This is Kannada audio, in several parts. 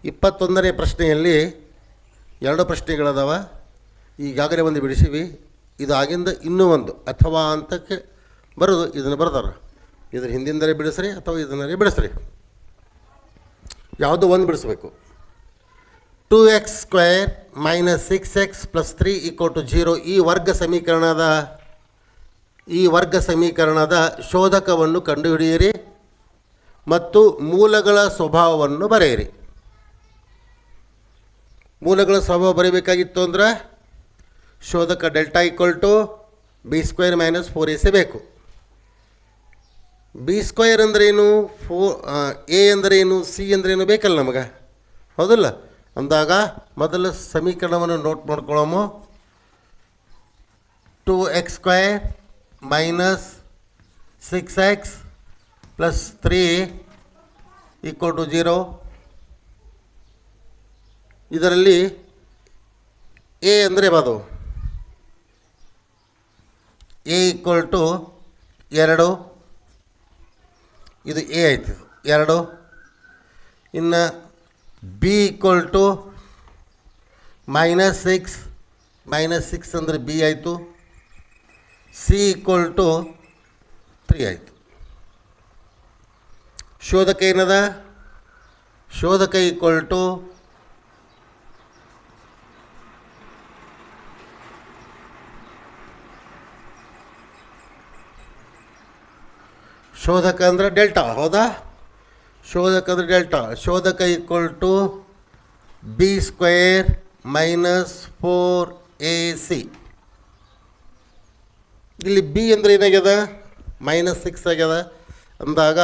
21ನೇ ಪ್ರಶ್ನೆಯಲ್ಲಿ ಎರಡು ಪ್ರಶ್ನೆಗಳದಾವ. ಈಗಾಗಲೇ ಒಂದು ಬಿಡಿಸಿವಿ. ಇದು ಆಗಿಂದ ಇನ್ನೂ ಒಂದು ಅಥವಾ ಅಂತಕ್ಕೆ ಬರೋದು ಇದನ್ನು ಬರ್ದಾರ. ಇದ್ರ ಹಿಂದಿಂದಲೇ ಬಿಡಿಸ್ರಿ ಅಥವಾ ಇದನ್ನರೇ ಬಿಡಿಸ್ರಿ. ಯಾವುದೋ ಒಂದು ಬಿಡಿಸ್ಬೇಕು. 2x² - 6x + 3 = 0 ಈ ವರ್ಗ ಸಮೀಕರಣದ ಶೋಧಕವನ್ನು ಕಂಡುಹಿಡಿಯಿರಿ ಮತ್ತು ಮೂಲಗಳ ಸ್ವಭಾವವನ್ನು ಬರೆಯಿರಿ. ಮೂಲಗಳ ಸ್ವಭಾವ ಬರೀಬೇಕಾಗಿತ್ತು ಅಂದ್ರೆ ಶೋಧಕ ಡೆಲ್ಟಾ = b² - 4ac ಬೇಕು. b² ಅಂದ್ರೇನು, a ಅಂದ್ರೇನು, c ಅಂದ್ರೇನು ಬೇಕಲ್ಲ ನಮಗೆ, ಹೌದಲ್ಲ? ಅಂದಾಗ ಮೊದಲ ಸಮೀಕರಣವನ್ನು ನೋಟ್ ಮಾಡ್ಕೊಳ್ಳೋಮು. 2x² - 6x + 3 = 0. ಇದರಲ್ಲಿ a ಅಂದರೆ ಯಾವುದು? a = 2. ಇದು a ಆಯ್ತು, 2. ಇನ್ನು b = -6 -6 ಅಂದರೆ b ಆಯಿತು. c = 3 ಆಯಿತು. ಶೋಧಕ ಏನದ? ಶೋಧಕ ಶೋಧಕ ಅಂದರೆ ಡೆಲ್ಟಾ, ಹೌದಾ? ಶೋಧಕ ಅಂದರೆ ಡೆಲ್ಟಾ. ಶೋಧಕ = b² - 4ac. ಇಲ್ಲಿ b ಅಂದರೆ ಏನಾಗ್ಯದ? -6 ಆಗ್ಯದ. ಅಂದಾಗ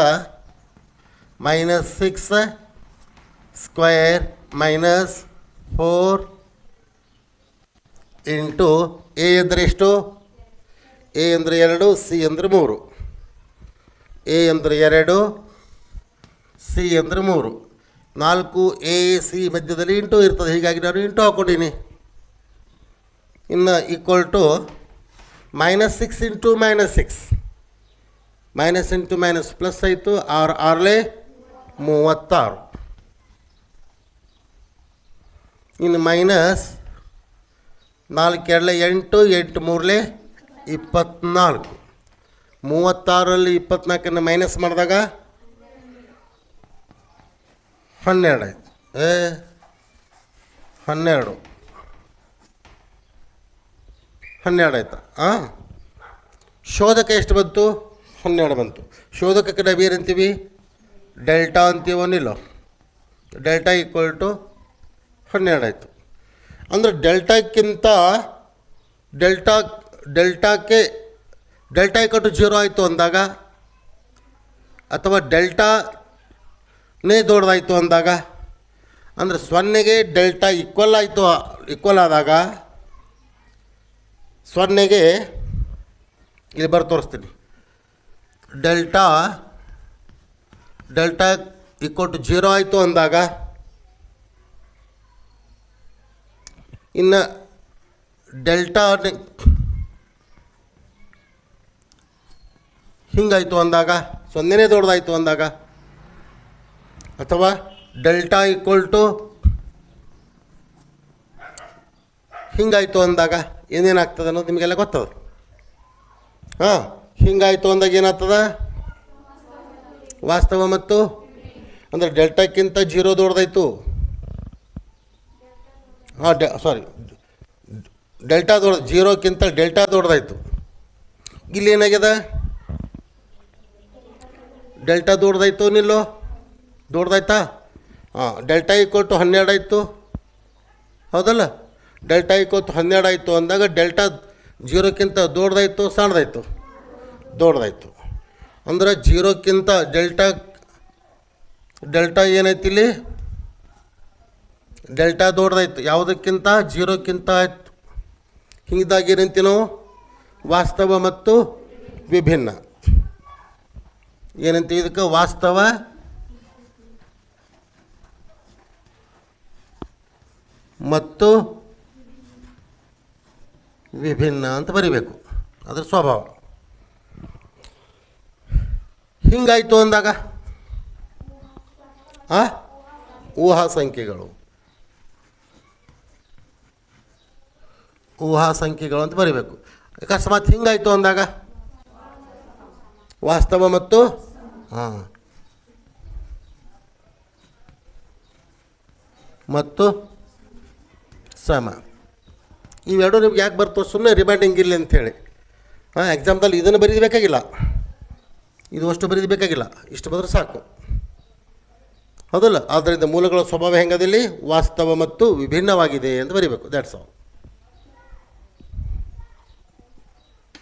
-6² - 4 × a ಅಂದರೆ ಎಷ್ಟು? a ಅಂದರೆ 2, c ಅಂದರೆ 3. a ಅಂದರೆ 2, c ಅಂದರೆ 3. 4ac ಮಧ್ಯದಲ್ಲಿ ಇಂಟು ಇರ್ತದೆ, ಹೀಗಾಗಿ ನಾನು ಇಂಟು ಹಾಕ್ಕೊಂಡೀನಿ. ಇನ್ನು = -6 × -6 -× ಪ್ಲಸ್ ಆಯಿತು. 6 6 36. ಇನ್ನು -4 2 8 8 3 24. 36ರಲ್ಲಿ 24 ಮೈನಸ್ ಮಾಡಿದಾಗ 12 ಆಯಿತು. 12 ಆಯ್ತಾ? ಶೋಧಕ ಎಷ್ಟು ಬಂತು? 12 ಬಂತು. ಶೋಧಕಕ್ಕೆ ನಾವು ಏನಂತೀವಿ? ಡೆಲ್ಟಾ ಅಂತೀವನಿಲ್ಲ. ಡೆಲ್ಟಾ = 12 ಆಯಿತು. ಅಂದರೆ ಡೆಲ್ಟಾಕ್ಕೆ ಡೆಲ್ಟಾ = 0 ಆಯಿತು ಅಂದಾಗ, ಅಥವಾ ಡೆಲ್ಟಾನೇ ದೊಡ್ಡದಾಯಿತು ಅಂದಾಗ, ಅಂದರೆ 0ಗೆ ಡೆಲ್ಟಾ ಈಕ್ವಲ್ ಆದಾಗ 0ಗೆ ಇಲ್ಲಿ ತೋರಿಸ್ತೀನಿ. ಡೆಲ್ಟಾ = 0 ಆಯಿತು ಅಂದಾಗ, ಇನ್ನು ಡೆಲ್ಟಾ ಹಿಂಗಾಯಿತು ಅಂದಾಗ, 0ನೇ ದೊಡ್ಡದಾಯಿತು ಅಂದಾಗ, ಅಥವಾ ಡೆಲ್ಟಾ ಹಿಂಗಾಯಿತು ಅಂದಾಗ ಏನೇನಾಗ್ತದೆ ಅನ್ನೋದು ನಿಮಗೆಲ್ಲ ಗೊತ್ತದ. ಹಿಂಗಾಯಿತು ಅಂದಾಗ ಏನಾಗ್ತದೆ? ವಾಸ್ತವ ಮತ್ತು ಅಂದರೆ ಡೆಲ್ಟಾಕ್ಕಿಂತ 0 ದೊಡ್ಡದಾಯಿತು. Delta 0ಕ್ಕಿಂತ delta ದೊಡ್ಡದಾಯಿತು. ಇಲ್ಲಿ ಏನಾಗ್ಯದ? ಡೆಲ್ಟಾ ದೊಡ್ಡದಾಯ್ತು ನಿಲ್ಲೋ? ದೊಡ್ಡದಾಯ್ತಾ? ಡೆಲ್ಟಾ = 12 ಆಯಿತು, ಹೌದಲ್ಲ? ಡೆಲ್ಟಾ = 12 ಆಯಿತು ಅಂದಾಗ ಡೆಲ್ಟಾ 0ಕ್ಕಿಂತ ದೊಡ್ಡದಾಯಿತು, ಸಣ್ಣದಾಯಿತು? ದೊಡ್ಡದಾಯಿತು. ಅಂದ್ರೆ 0ಕ್ಕಿಂತ ಡೆಲ್ಟಾ ಏನೈತಿ ಇಲ್ಲಿ? ಡೆಲ್ಟಾ ದೊಡ್ಡದಾಯಿತು. ಯಾವುದಕ್ಕಿಂತ? 0ಕ್ಕಿಂತ ಆಯಿತು. ಹೀಗಾಗಿ ಏನಂತೀವಿ ನಾವು? ವಾಸ್ತವ ಮತ್ತು ವಿಭಿನ್ನ. ಏನಂತೀವಿ ಇದಕ್ಕೆ? ವಾಸ್ತವ ಮತ್ತು ವಿಭಿನ್ನ ಅಂತ ಬರಿಬೇಕು. ಅದರ ಸ್ವಭಾವ. ಹಿಂಗಾಯಿತು ಅಂದಾಗ ಊಹಾ ಸಂಖ್ಯೆಗಳು. ಊಹಾ ಸಂಖ್ಯೆಗಳು ಅಂತ ಬರೀಬೇಕು. ಅಕಸ್ಮಾತ್ ಹಿಂಗಾಯಿತು ಅಂದಾಗ ವಾಸ್ತವ ಮತ್ತು ಹಾಂ ಮತ್ತು ಸಮ. ಇವೆರಡು ನಿಮ್ಗೆ ಯಾಕೆ ಬರ್ತವೆ? ಸುಮ್ಮನೆ ರಿಮೈಂಡಿಂಗ್ ಇರಲಿ ಅಂಥೇಳಿ. ಹಾಂ, ಎಕ್ಸಾಮ್ದಲ್ಲಿ ಇದನ್ನು ಬರೀದು ಬೇಕಾಗಿಲ್ಲ, ಇದು ಅಷ್ಟು ಬರೀದು ಬೇಕಾಗಿಲ್ಲ, ಇಷ್ಟು ಬರೆದ್ರೆ ಸಾಕು, ಹೌದಲ್ಲ? ಆದ್ದರಿಂದ ಮೂಲಗಳ ಸ್ವಭಾವ ಹೆಂಗದಿಲ್ಲಿ ವಾಸ್ತವ ಮತ್ತು ವಿಭಿನ್ನವಾಗಿದೆ ಅಂತ ಬರೀಬೇಕು. That's all.